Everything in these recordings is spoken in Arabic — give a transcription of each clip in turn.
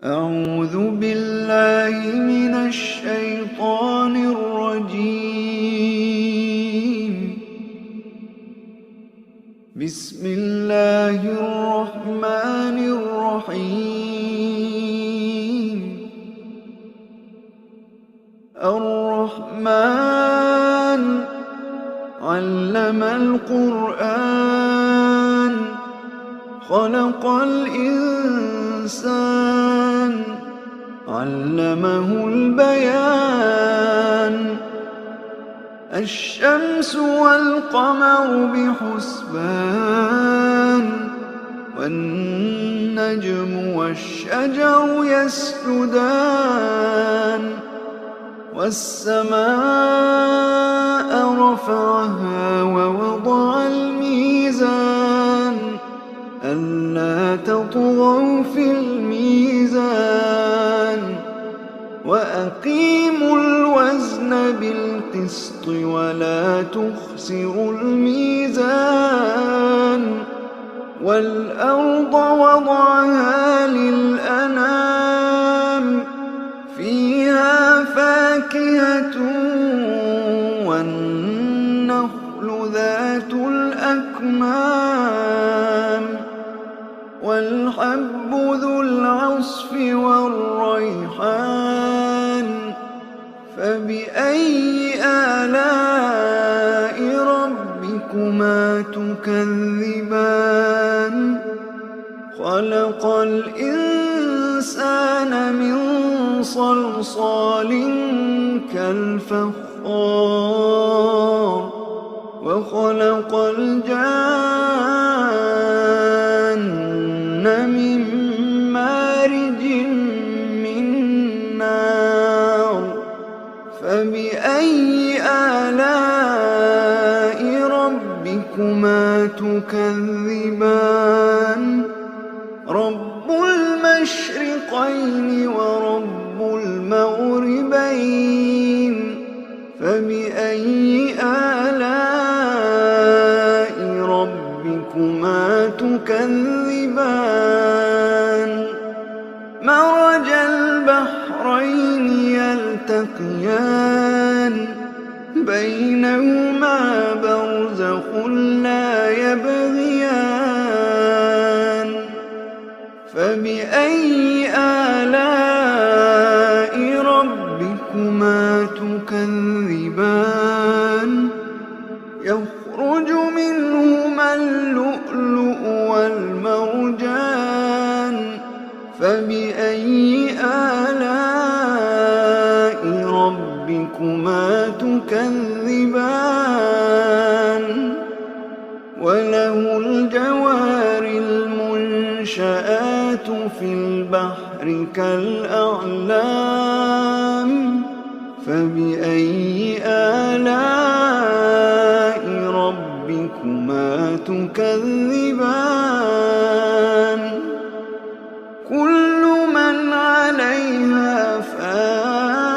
أعوذ بالله من الشيطان الرجيم. بسم الله الرحمن الرحيم. الرحمن علم القرآن خلق الإنسان علمه البيان. الشمس والقمر بحسبان والنجم والشجر يسجدان. والسماء رفعها ووضع الميزان ألا تطغوا في الميزان وأقيموا الوزن بالقسط ولا تخسروا الميزان. والأرض وضعها للأنام فيها فاكهة والنخل ذات الأكمام والحب ذو العصف والريحان. فبأي آلاء ربكما تكذبان؟ خلق الإنسان من صلصال كالفخار وخلق الجان من مارج من نار. فبأي آلاء ربكما تكذبان؟ رب المشرقين ورب المغربين. فبأي آلاء ربكما تكذبان؟ مرج البحرين يلتقيان بينهما برزخ لا يبغيان. فبأي آلاء ربكما تكذبان؟ يخرج منهما اللؤلؤ والمرجان. فبأي آلاء ربكما تكذبان؟ وله الجوار المنشآت في البحر كالأعلام. فبأي آلاء ربكما تكذبان؟ كل من عليها فان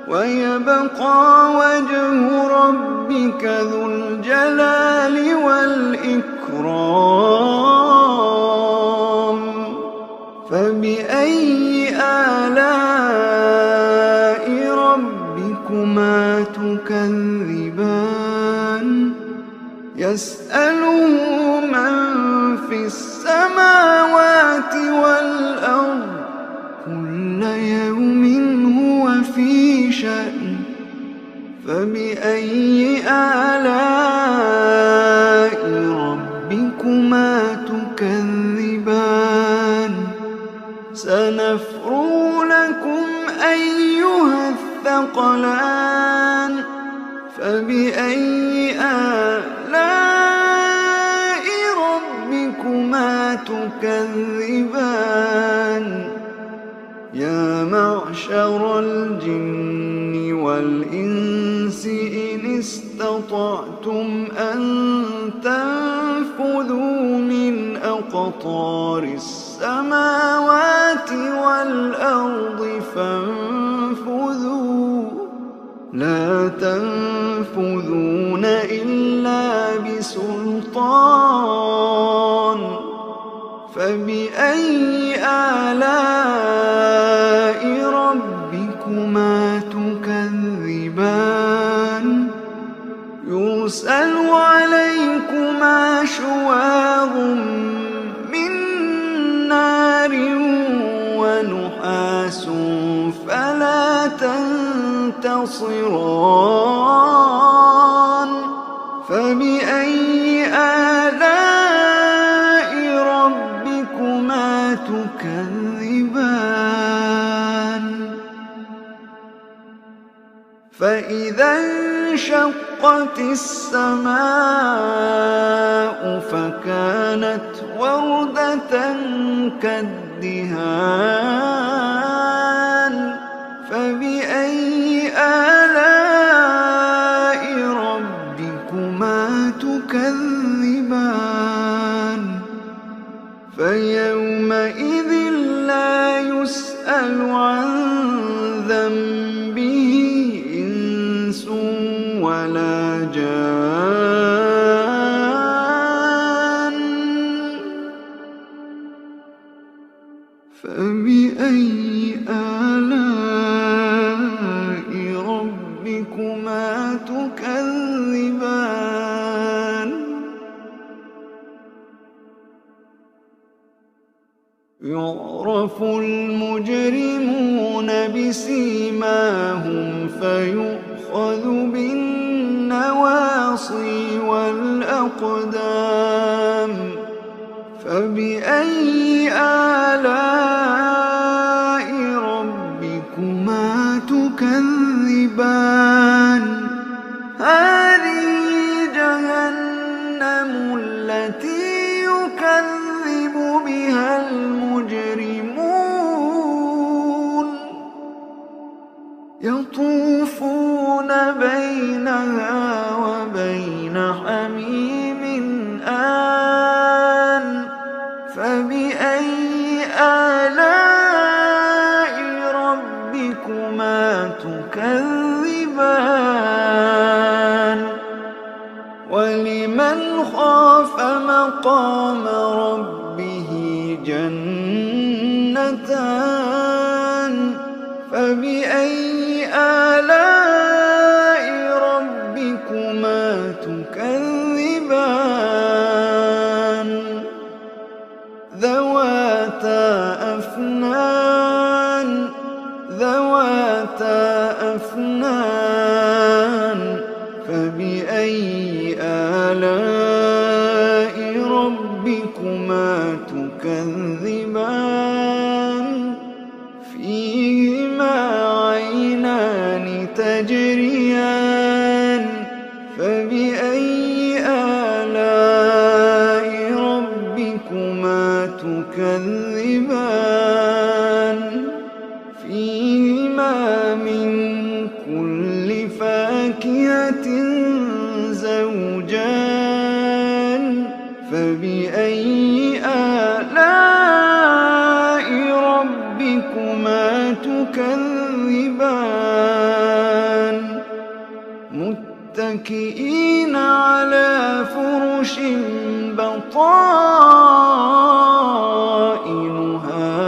ويبقى وجه ربك ذو الجلال والإكرام. فبأي آلاء ربكما تكذبان؟ يسأله من في السماوات والأرض كل يوم هو في شأن. فبأي آلاء ربكما تكذبان؟ سنفرغ لكم أيها الثقلان. فبأي آلاء ربكما تكذبان؟ يا معشر الجن والإنس إن استطعتم أن تنفذوا من أقطار السماوات والأرض فانفذوا لا تنفذون إلا بسلطان. فبأي آلاء ربكما تكذبان يرسل عليكما شواظ من نار ونحاس فلا تنتصران فبأي آلاء ربكما تكذبان فإذا انشقت السماء فكانت وردة كالدهان فبأي آلاء ربكما تكذبان فيومئذ لا يسأل عن ذنبه إنس ولا جان فبأي آلاء ربكما تكذبان يعرف المجرمون بسيماهم فيؤخذ بالنواصي والأقدام فبأي آلاء ربكما تكذبان هذه جهنم التي يكذب بها المجرمون يطوفون بينها وبين حميم آن فبأي آلاء ربكما تكذبان ولمن خاف مقام ربه جنتان فبأي آلاء ربكما تكذبان ذواتا أفنان فبأي آلاء ربكما تكذبان فيهما عينان تجريان فبأي آلاء ربكما تكذبان فيهما من كل فاكهة زوجان فبأي آلاء ربكما تكذبان متكئين على فرش بطائنها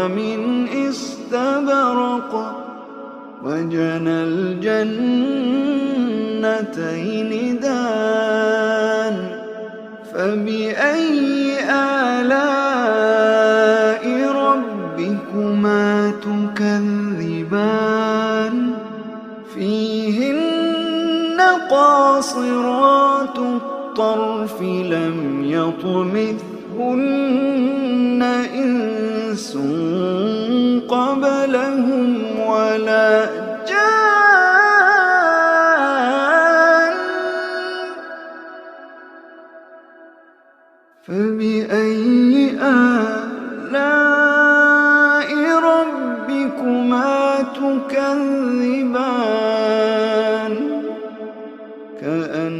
من استبرق وجنى الجنتين دان فبأي آلاء ربكما تكذبان فيهن قاصرات الطرف لم يطمثهن إنس قبلهم ولا جان فبأي آلاء ربكما تكذبان كأنهن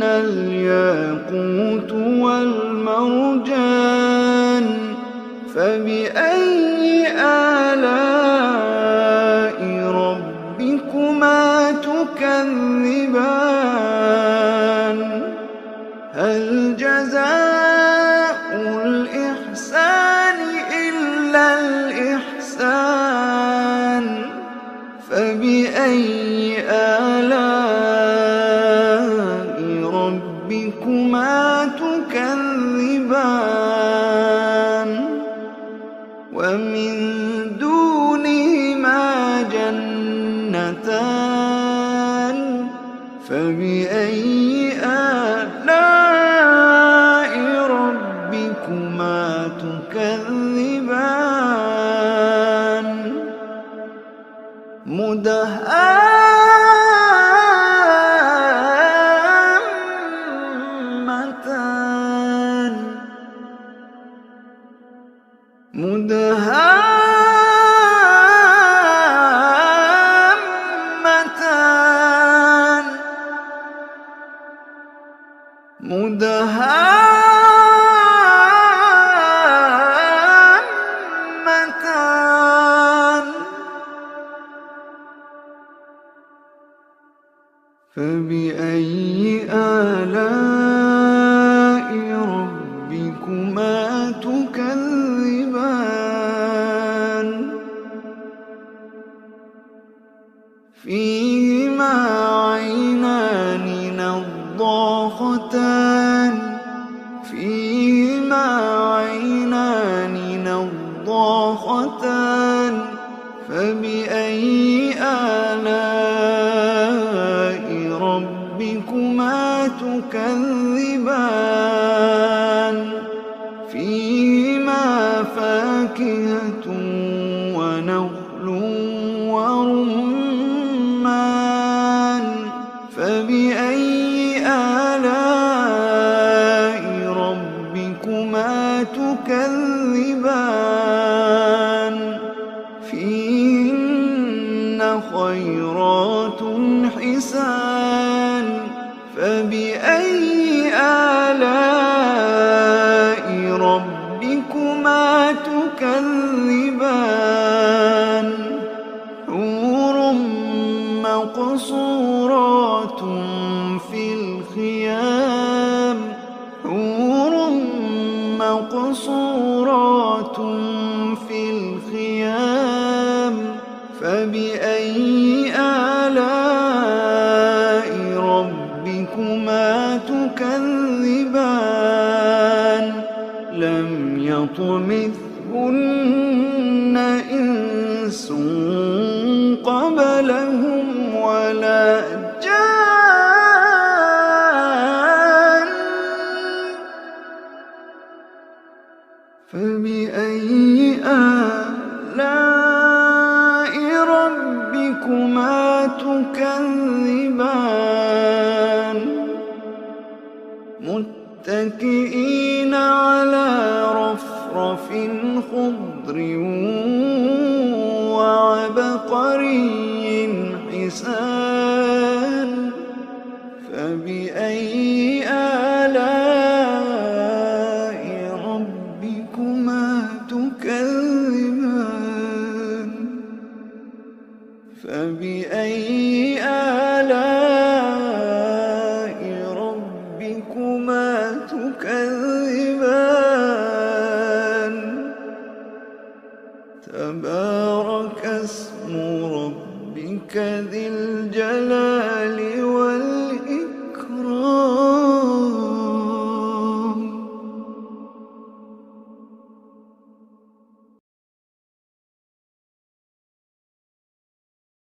الياقوت والمرجان فبأي آلاء ربكما تكذبان هل جزاء الإحسان إلا الإحسان فبأي آلاء ربكما تكذبان ومن دونهما جنتان فبأي آلاء ربكما تكذبان مدهامتان مدهامتان فبأي آلاء ربكما تكذبان فيهما عينان نضاختان فيهما عينان نضاختان فبأي آلاء ربكما تكذبان فيهما فاكهة ونخل ورمان فبأي آلاء ربكما تكذبان فيهن خيرات حسان فبأي آلاء ربكما تكذبان حور مقصورات في الخيام حور مقصورات في الخيام فبأي آلاء ربكما تكذبان لم يطمثهن إنس قبلهم ولا جان فبأي آلاء ربكما تكذبان متكئين على رفرف خضر وعبقري حسان فبأي آلاء ربكما تكذبان فبأي آلاء ربكما تكذبان تبارك اسم ربك ذي الجلال